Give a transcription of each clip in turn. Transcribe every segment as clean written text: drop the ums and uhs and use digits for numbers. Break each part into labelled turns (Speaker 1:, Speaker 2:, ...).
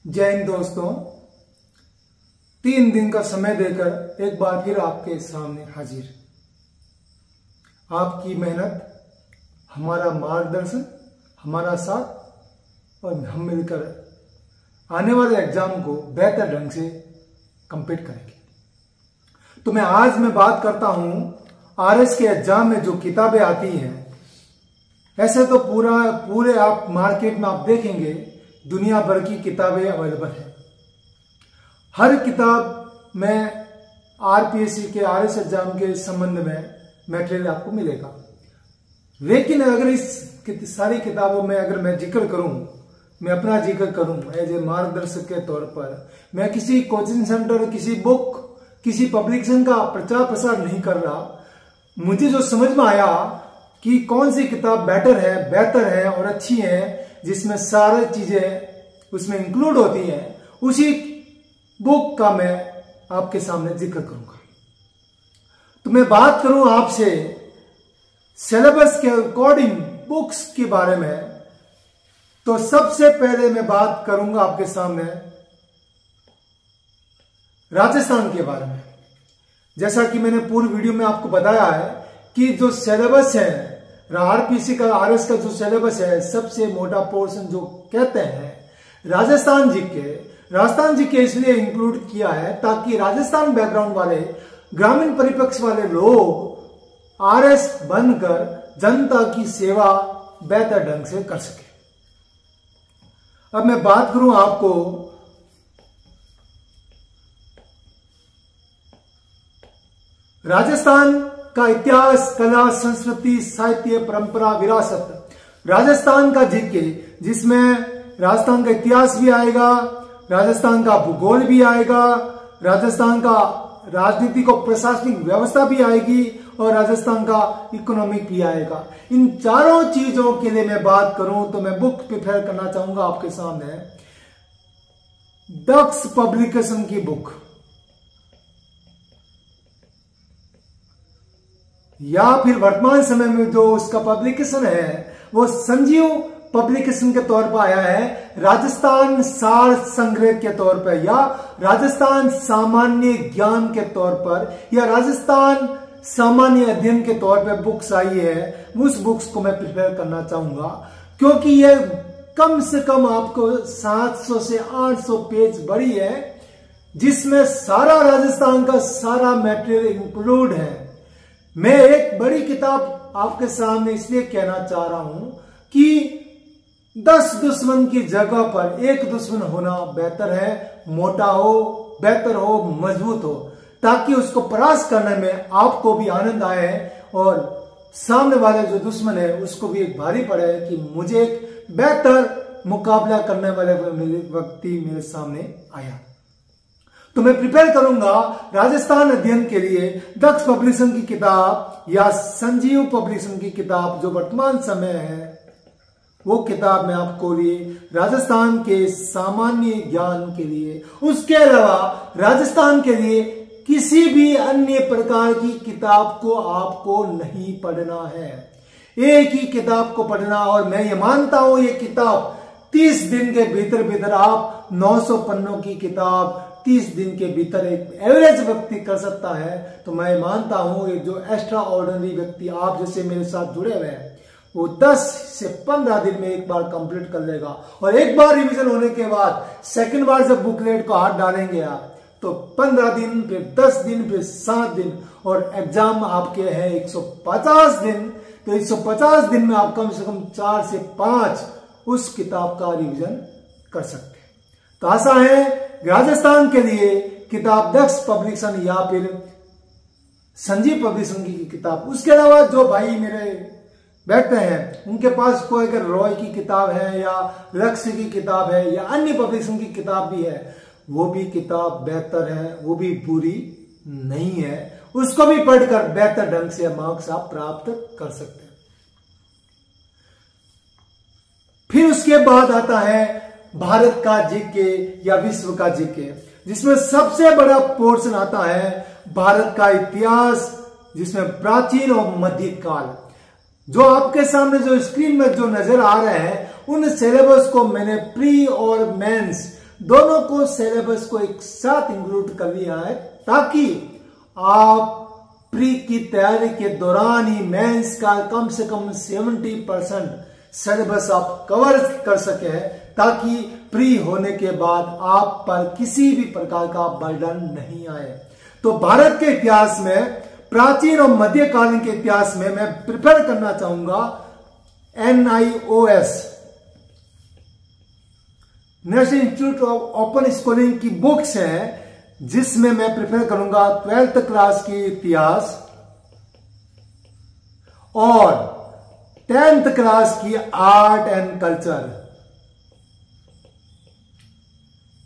Speaker 1: जय हिंद दोस्तों, 3 दिन का समय देकर एक बार फिर आपके सामने हाजिर। आपकी मेहनत, हमारा मार्गदर्शन, हमारा साथ और हम मिलकर आने वाले एग्जाम को बेहतर ढंग से कंप्लीट करेंगे। तो आज मैं बात करता हूं आरएस के एग्जाम में जो किताबें आती हैं। ऐसे तो पूरे आप मार्केट में आप देखेंगे दुनिया भर की किताबें अवेलेबल है। हर किताब में आरपीएससी के आरएस एग्जाम के संबंध में मटेरियल आपको मिलेगा। लेकिन अगर इस सारी किताबों में अगर मैं जिक्र करूं, मैं अपना जिक्र करूं एज ए मार्गदर्शक के तौर पर, मैं किसी कोचिंग सेंटर, किसी बुक, किसी पब्लिकेशन का प्रचार प्रसार नहीं कर रहा। मुझे जो समझ में आया कि कौन सी किताब बेहतर है और अच्छी है, जिसमें सारी चीजें उसमें इंक्लूड होती हैं, उसी बुक का मैं आपके सामने जिक्र करूंगा। तो मैं बात करूं आपसे सिलेबस के अकॉर्डिंग बुक्स के बारे में, तो सबसे पहले मैं बात करूंगा आपके सामने राजस्थान के बारे में। जैसा कि मैंने पूर्व वीडियो में आपको बताया है कि जो सिलेबस है आरपीसी का, आरएस का जो सिलेबस है, सबसे मोटा पोर्शन जो कहते हैं राजस्थान जीके इसलिए इंक्लूड किया है ताकि राजस्थान बैकग्राउंड वाले, ग्रामीण परिप्रेक्ष्य वाले लोग आरएस बनकर जनता की सेवा बेहतर ढंग से कर सके। अब मैं बात करूं आपको राजस्थान का इतिहास, कला, संस्कृति, साहित्य, परंपरा, विरासत। राजस्थान का जीके, जिसमें राजस्थान का इतिहास भी आएगा, राजस्थान का भूगोल भी आएगा, राजस्थान का राजनीतिक और प्रशासनिक व्यवस्था भी आएगी और राजस्थान का इकोनॉमिक भी आएगा। इन चारों चीजों के लिए मैं बात करूं तो मैं बुक प्रिफर करना चाहूंगा आपके सामने दक्ष पब्लिकेशन की बुक, या फिर वर्तमान समय में जो उसका पब्लिकेशन है वो संजीव पब्लिकेशन के तौर पर आया है, राजस्थान सार संग्रह के तौर पर, या राजस्थान सामान्य ज्ञान के तौर पर, या राजस्थान सामान्य अध्ययन के तौर पर बुक्स आई है। उस बुक्स को मैं प्रिफेयर करना चाहूंगा क्योंकि ये कम से कम आपको 700 से 800 पेज बड़ी है, जिसमें सारा राजस्थान का सारा मटेरियल इंक्लूड है। मैं एक बड़ी किताब आपके सामने इसलिए कहना चाह रहा हूं कि 10 दुश्मन की जगह पर एक दुश्मन होना बेहतर है। मोटा हो, बेहतर हो, मजबूत हो, ताकि उसको परास्त करने में आपको भी आनंद आए और सामने वाले जो दुश्मन है उसको भी एक भारी पड़े कि मुझे एक बेहतर मुकाबला करने वाले व्यक्ति मेरे सामने आया। तो मैं प्रिपेयर करूंगा राजस्थान अध्ययन के लिए दक्ष पब्लिकेशन की किताब या संजीव पब्लिकेशन की किताब जो वर्तमान समय है, वो किताब मैं आपको लिए राजस्थान के सामान्य ज्ञान के लिए। उसके अलावा राजस्थान के लिए किसी भी अन्य प्रकार की किताब को आपको नहीं पढ़ना है, एक ही किताब को पढ़ना। और मैं ये मानता हूं ये किताब 30 दिन के भीतर आप 900 पन्नों की किताब 30 दिन के भीतर एक एवरेज व्यक्ति कर सकता है। तो मैं मानता हूं ये जो एक्स्ट्रा ऑर्डिनरी व्यक्ति आप जैसे मेरे साथ जुड़े हुए हैं, वो 10 से 15 दिन में एक बार कंप्लीट कर लेगा। और एक बार रिवीजन होने के बाद सेकंड बार जब बुकलेट को हाथ डालेंगे आप, तो 15 दिन, फिर 10 दिन, फिर 7 दिन, और एग्जाम आपके हैं 150 दिन। तो 150 दिन में आप कम से कम 4 से 5 उस किताब का रिवीजन कर सकते हैं। तो आशा है राजस्थान के लिए किताब दक्ष पब्लिकेशन या फिर संजीव पब्लिकेशन की किताब। उसके अलावा जो भाई मेरे बैठते हैं उनके पास कोई अगर रॉय की किताब है या लक्ष्य की किताब है या अन्य पब्लिकेशन की किताब भी है, वो भी किताब बेहतर है, वो भी बुरी नहीं है। उसको भी पढ़कर बेहतर ढंग से मार्क्स आप प्राप्त कर सकते हैं। फिर उसके बाद आता है भारत का जीके या विश्व का जीके, जिसमें सबसे बड़ा पोर्शन आता है भारत का इतिहास, जिसमें प्राचीन और मध्यकाल। जो आपके सामने जो स्क्रीन में जो नजर आ रहे हैं, उन सिलेबस को मैंने प्री और मेंस दोनों को सिलेबस को एक साथ इंक्लूड कर लिया है ताकि आप प्री की तैयारी के दौरान ही मेंस का कम से कम 70% सिलेबस आप कवर कर सके, ताकि प्री होने के बाद आप पर किसी भी प्रकार का बर्डन नहीं आए। तो भारत के इतिहास में, प्राचीन और मध्यकालीन के इतिहास में मैं प्रिफर करना चाहूंगा NIOS, national institute of open schooling की बुक्स है, जिसमें मैं प्रिफर करूंगा 12th क्लास की इतिहास और 10th क्लास की आर्ट एंड कल्चर।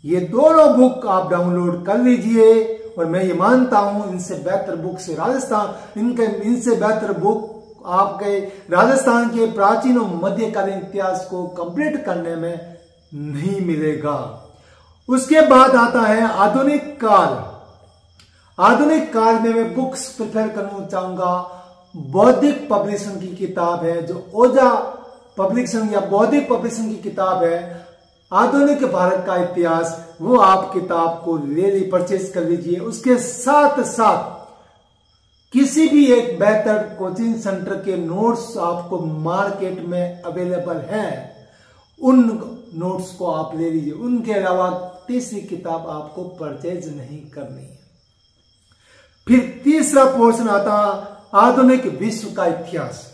Speaker 1: ये दोनों बुक आप डाउनलोड कर लीजिए और मैं ये मानता हूं इनसे बेहतर बुक से इनसे बेहतर बुक आपके राजस्थान के प्राचीन और मध्यकालीन इतिहास को कंप्लीट करने में नहीं मिलेगा। उसके बाद आता है आधुनिक काल। आधुनिक काल में मैं बुक्स प्रेफर करना चाहूंगा, बौद्धिक पब्लिशिंग की किताब है जो ओजा पब्लिशिंग या बौद्धिक पब्लिशिंग की किताब है, आधुनिक भारत का इतिहास, वो आप किताब को परचेज कर लीजिए। उसके साथ साथ किसी भी एक बेहतर कोचिंग सेंटर के नोट्स आपको मार्केट में अवेलेबल हैं, उन नोट्स को आप ले लीजिए। उनके अलावा तीसरी किताब आपको परचेज नहीं करनी है। फिर तीसरा पोर्शन आता आधुनिक विश्व का इतिहास।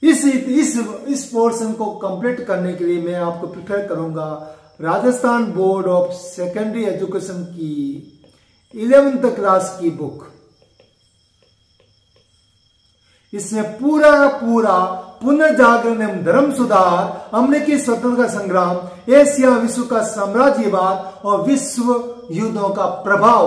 Speaker 1: इस पोर्शन को कंप्लीट करने के लिए मैं आपको प्रेफर करूंगा Rajasthan board of secondary education की 11th क्लास की बुक। इसमें पूरा पुनर्जागरण एवं धर्म सुधार, अमेरिकी स्वतंत्रता संग्राम, एशिया विश्व का साम्राज्यवाद और विश्व युद्धों का प्रभाव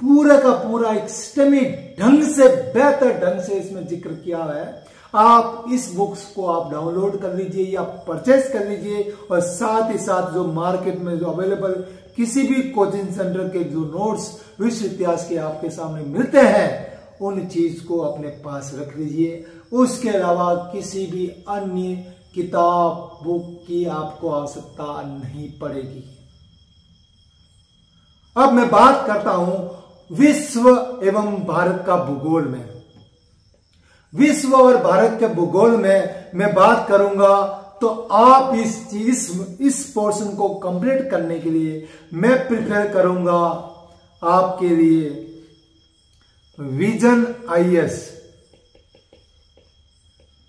Speaker 1: पूरा का पूरा एक सिस्टमिक ढंग से, बेहतर ढंग से इसमें जिक्र किया है। आप इस बुक्स को आप डाउनलोड कर लीजिए या परचेज कर लीजिए और साथ ही साथ जो मार्केट में जो अवेलेबल किसी भी कोचिंग सेंटर के जो नोट्स विश्व इतिहास के आपके सामने मिलते हैं, उन चीज को अपने पास रख लीजिए। उसके अलावा किसी भी अन्य किताब बुक की आपको आवश्यकता नहीं पड़ेगी। अब मैं बात करता हूं विश्व एवं भारत का भूगोल में। विश्व और भारत के भूगोल में मैं बात करूंगा, तो आप इस पोर्शन को कंप्लीट करने के लिए मैं प्रेफर करूंगा आपके लिए विजन IAS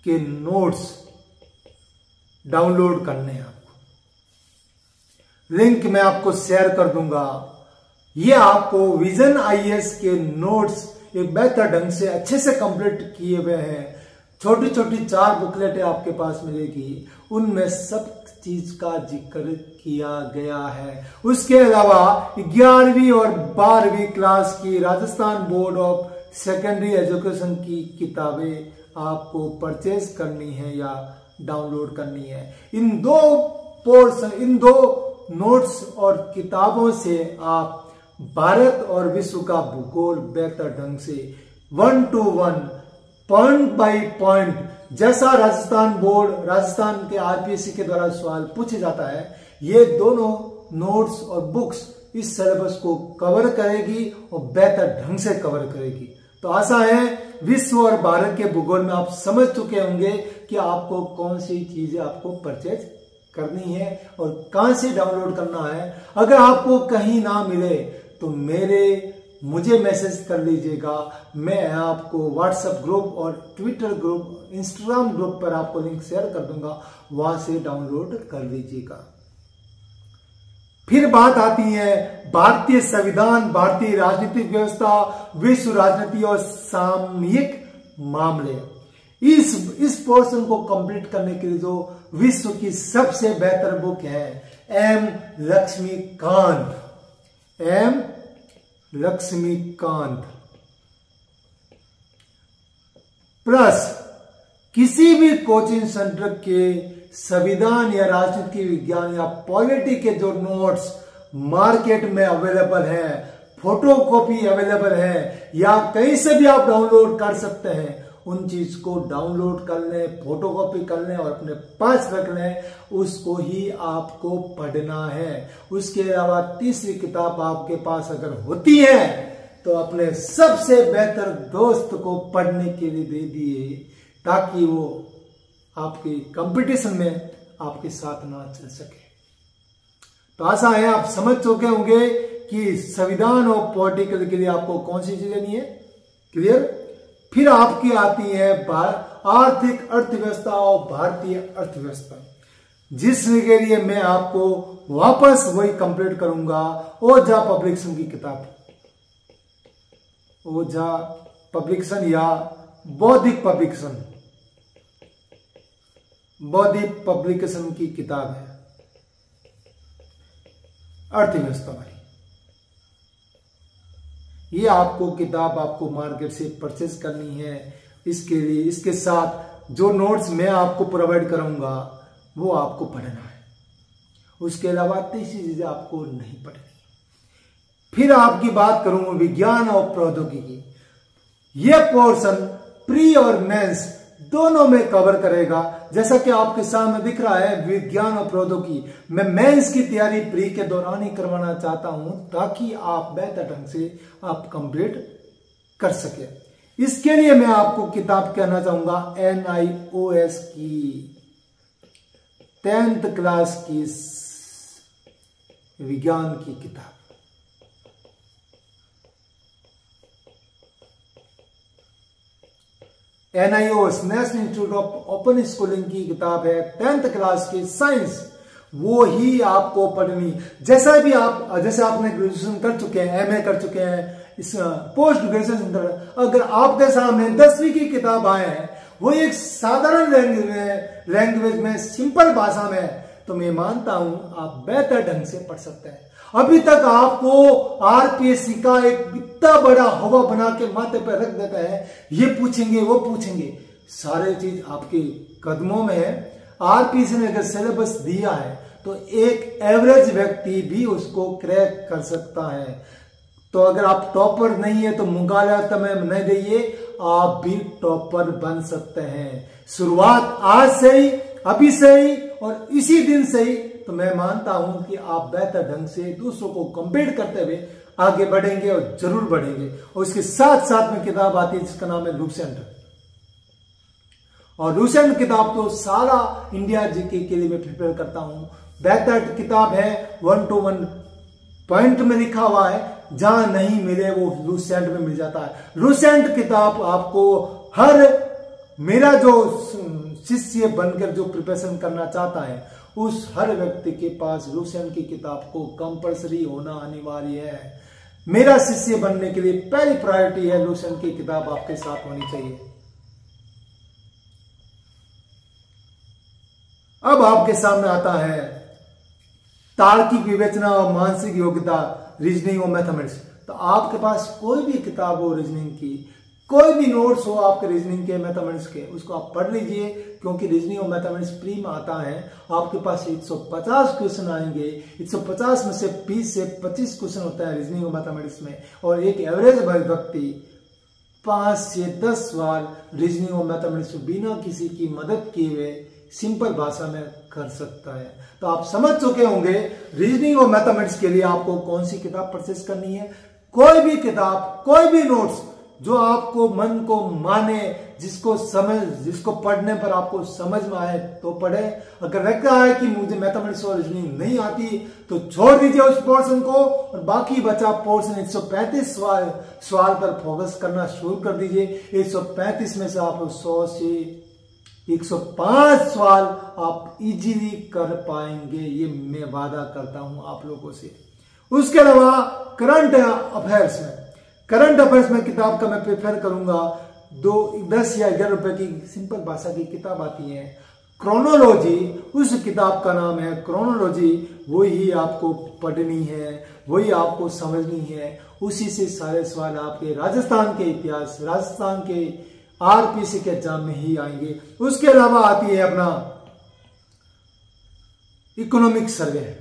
Speaker 1: के नोट्स डाउनलोड करने हैं आपको। लिंक मैं आपको शेयर कर दूंगा। ये आपको विजन IAS के नोट्स एक बेहतर ढंग से अच्छे से कंप्लीट किए हुए हैं। छोटी छोटी 4 बुकलेटें आपके पास मिलेगी, उनमें सब चीज का जिक्र किया गया है। उसके अलावा 11वीं और 12वीं क्लास की Rajasthan board of secondary education की किताबें आपको परचेज करनी है या डाउनलोड करनी है। इन दो नोट्स और किताबों से आप भारत और विश्व का भूगोल बेहतर ढंग से 1 to 1 पॉइंट बाय पॉइंट, जैसा राजस्थान के RPSC के द्वारा सवाल पूछे जाता है, ये दोनों नोट्स और बुक्स इस सिलेबस को कवर करेगी और बेहतर ढंग से कवर करेगी। तो आशा है विश्व और भारत के भूगोल में आप समझ चुके होंगे कि आपको कौन सी चीजें आपको परचेज करनी है और कहां से डाउनलोड करना है। अगर आपको कहीं ना मिले तो मुझे मैसेज कर लीजिएगा। मैं आपको व्हाट्सएप ग्रुप और ट्विटर ग्रुप, इंस्टाग्राम ग्रुप पर आपको लिंक शेयर कर दूंगा, वहां से डाउनलोड कर लीजिएगा। फिर बात आती है भारतीय संविधान, भारतीय राजनीतिक व्यवस्था, विश्व राजनीति और सामयिक मामले। इस पोर्शन को कंप्लीट करने के लिए जो विश्व की सबसे बेहतर बुक है M. लक्ष्मीकांत प्लस किसी भी कोचिंग सेंटर के संविधान या राजनीति विज्ञान या पॉलिटी के जो नोट्स मार्केट में अवेलेबल है, फोटोकॉपी अवेलेबल है या कहीं से भी आप डाउनलोड कर सकते हैं, उन चीज को डाउनलोड कर लें, फोटोकॉपी कर लें और अपने पास रख लें, उसको ही आपको पढ़ना है। उसके अलावा तीसरी किताब आपके पास अगर होती है तो अपने सबसे बेहतर दोस्त को पढ़ने के लिए दे दिए, ताकि वो आपके कंपटीशन में आपके साथ ना चल सके। तो आशा है आप समझ चुके होंगे कि संविधान और पॉलिटिकल के लिए आपको कौन सी चीज लेनी है, क्लियर। फिर आपकी आती है आर्थिक अर्थव्यवस्था और भारतीय अर्थव्यवस्था, जिसके लिए मैं आपको वापस वही कंप्लीट करूंगा ओझा पब्लिकेशन की किताब, ओझा पब्लिकेशन या बौद्धिक पब्लिकेशन, बौद्धिक पब्लिकेशन की किताब है अर्थव्यवस्था वाली। ये आपको किताब आपको मार्केट से परचेज करनी है। इसके लिए इसके साथ जो नोट्स मैं आपको प्रोवाइड करूंगा वो आपको पढ़ना है। उसके अलावा तीसरी चीजें आपको नहीं पढ़नी। फिर आपकी बात करूं विज्ञान और प्रौद्योगिकी। ये पोर्शन प्री और मेंस दोनों में कवर करेगा। जैसा कि आपके सामने दिख रहा है विज्ञान और प्रौद्योगिकी, मैं मेंस की तैयारी प्री के दौरान ही करवाना चाहता हूं, ताकि आप बेहतर ढंग से आप कंप्लीट कर सके। इसके लिए मैं आपको किताब कहना चाहूंगा NIOS की 10th क्लास की विज्ञान की किताब। NIOS national institute of open schooling की किताब है 10th क्लास की साइंस, वो ही आपको पढ़नी। जैसे आपने ग्रेजुएशन कर चुके हैं, MA कर चुके हैं, इस पोस्ट ग्रेजुएशन, अगर आपके सामने 10वीं की किताब आए हैं, वो एक साधारण लैंग्वेज में सिंपल भाषा में, तो मैं मानता हूं आप बेहतर ढंग से पढ़ सकते हैं। अभी तक आपको RPSC का एक इतना बड़ा हवा बना के माथे पर रख देता है, ये पूछेंगे वो पूछेंगे, सारे चीज आपके कदमों में है। RPSC ने अगर सिलेबस दिया है तो एक एवरेज व्यक्ति भी उसको क्रैक कर सकता है। तो अगर आप टॉपर नहीं है तो मुकाबला में नहीं दइए, आप भी टॉपर बन सकते हैं। शुरुआत आज से ही, अभी से ही और इसी दिन से ही, तो मैं मानता हूं कि आप बेहतर ढंग से दूसरों को कंपेयर करते हुए आगे बढ़ेंगे और जरूर बढ़ेंगे। और इसके साथ साथ में किताब आती है जिसका नाम है लूसेंट। और लूसेंट किताब तो सारा इंडिया जीके के लिए मैं प्रिपेयर करता हूं। बेहतर किताब है, 1 to 1 पॉइंट में लिखा हुआ है, जहां नहीं मिले वो लूसेंट में मिल जाता है। लूसेंट किताब आपको हर, मेरा जो शिष्य बनकर जो प्रिपरेशन करना चाहता है, उस हर व्यक्ति के पास लूसेंट की किताब को कंपलसरी होना अनिवार्य है। मेरा शिष्य बनने के लिए पहली प्रायोरिटी है लूसेंट की किताब आपके साथ होनी चाहिए। अब आपके सामने आता है तार्किक विवेचना और मानसिक योग्यता, रीजनिंग और मैथमेटिक्स। तो आपके पास कोई भी किताब हो रीजनिंग की, कोई भी नोट्स हो आपके रीजनिंग के, मैथमेटिक्स के, उसको आप पढ़ लीजिए, क्योंकि रीजनिंग और मैथमेटिक्स प्री में आता है। आपके पास 150 क्वेश्चन आएंगे, 150 में से 20 से 25 क्वेश्चन होता है रीजनिंग और मैथमेटिक्स में, और एक एवरेज व्यक्ति 5 से 10 सवाल रीजनिंग और मैथमेटिक्स बिना किसी की मदद किए हुए सिंपल भाषा में कर सकता है। तो आप समझ चुके होंगे रीजनिंग और मैथमेटिक्स के लिए आपको कौन सी किताब परचेज करनी है। कोई भी किताब, कोई भी नोट्स जो आपको मन को माने, जिसको पढ़ने पर आपको समझ में आए तो पढ़े। अगर लगता है कि मुझे मैथमेटिक्स और रीजनिंग नहीं आती तो छोड़ दीजिए उस पोर्शन को, और बाकी बचा पोर्शन 135 सवाल पर फोकस करना शुरू कर दीजिए। 135 में से आप 100 से 105 सवाल आप इजीली कर पाएंगे, ये मैं वादा करता हूं आप लोगों से। उसके अलावा करंट अफेयर्स में किताब का मैं प्रेफर करूंगा। 10 या 11 रुपए की सिंपल भाषा की किताब आती है क्रोनोलॉजी, उस किताब का नाम है क्रोनोलॉजी। वही आपको पढ़नी है, वही आपको समझनी है। उसी से सारे सवाल आपके राजस्थान के इतिहास, राजस्थान के RPSC के एग्जाम में ही आएंगे। उसके अलावा आती है अपना इकोनॉमिक सर्वे,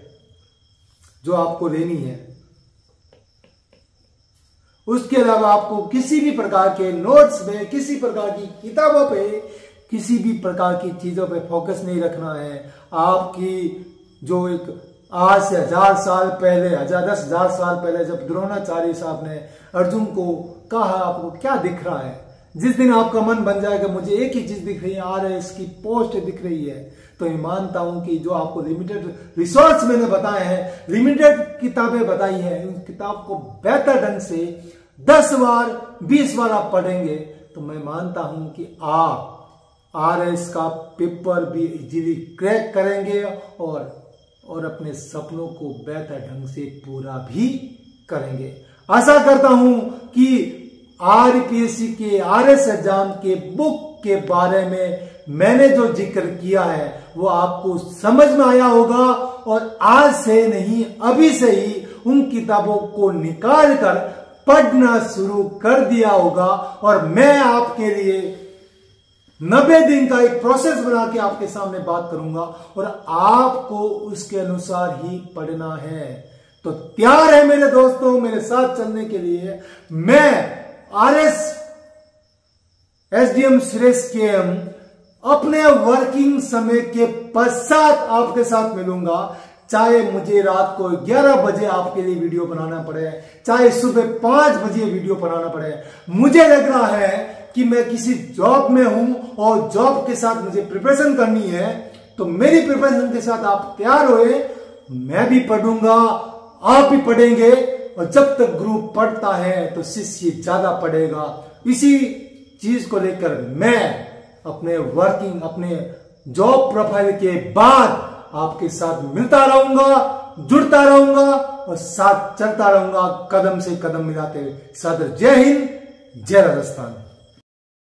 Speaker 1: जो आपको लेनी है। उसके अलावा आपको किसी भी प्रकार के नोट्स पे, किसी प्रकार की किताबों पे, किसी भी प्रकार की चीजों पे फोकस नहीं रखना है। आपकी जो एक आज से 1000 साल पहले, 10,000 साल पहले जब द्रोणाचार्य साहब ने अर्जुन को कहा आपको क्या दिख रहा है, जिस दिन आपका मन बन जाएगा मुझे एक ही चीज दिख रही है, RS की पोस्ट दिख रही है, तो मैं मानता हूं कि जो आपको लिमिटेड रिसोर्स मैंने बताए हैं, लिमिटेड किताबें बताई हैं, उन किताब को बेहतर ढंग से 10 बार 20 बार आप पढ़ेंगे तो मैं मानता हूं कि आप RS का पेपर भी इजीली क्रैक करेंगे और अपने सपनों को बेहतर ढंग से पूरा भी करेंगे। आशा करता हूं कि RPSC के RS एग्जाम के बुक के बारे में मैंने जो जिक्र किया है वो आपको समझ में आया होगा और आज से नहीं अभी से ही उन किताबों को निकाल कर पढ़ना शुरू कर दिया होगा। और मैं आपके लिए 90 दिन का एक प्रोसेस बना के आपके सामने बात करूंगा और आपको उसके अनुसार ही पढ़ना है। तो तैयार है मेरे दोस्तों मेरे साथ चलने के लिए? मैं RS SDM श्रेष्ठ के अपने वर्किंग समय के पश्चात आपके साथ मिलूंगा, चाहे मुझे रात को 11 बजे आपके लिए वीडियो बनाना पड़े, चाहे सुबह 5 बजे वीडियो बनाना पड़े। मुझे लग रहा है कि मैं किसी जॉब में हूं और जॉब के साथ मुझे प्रिपरेशन करनी है, तो मेरी प्रिपरेशन के साथ आप तैयार होए, मैं भी पढ़ूंगा, आप भी पढ़ेंगे और जब तक ग्रुप पढ़ता है तो शिष्य ज्यादा पढ़ेगा। इसी चीज को लेकर मैं अपने वर्किंग, अपने जॉब प्रोफाइल के बाद आपके साथ मिलता रहूंगा, जुड़ता रहूंगा और साथ चलता रहूंगा, कदम से कदम मिलाते हुए। सादर जय हिंद, जय राजस्थान।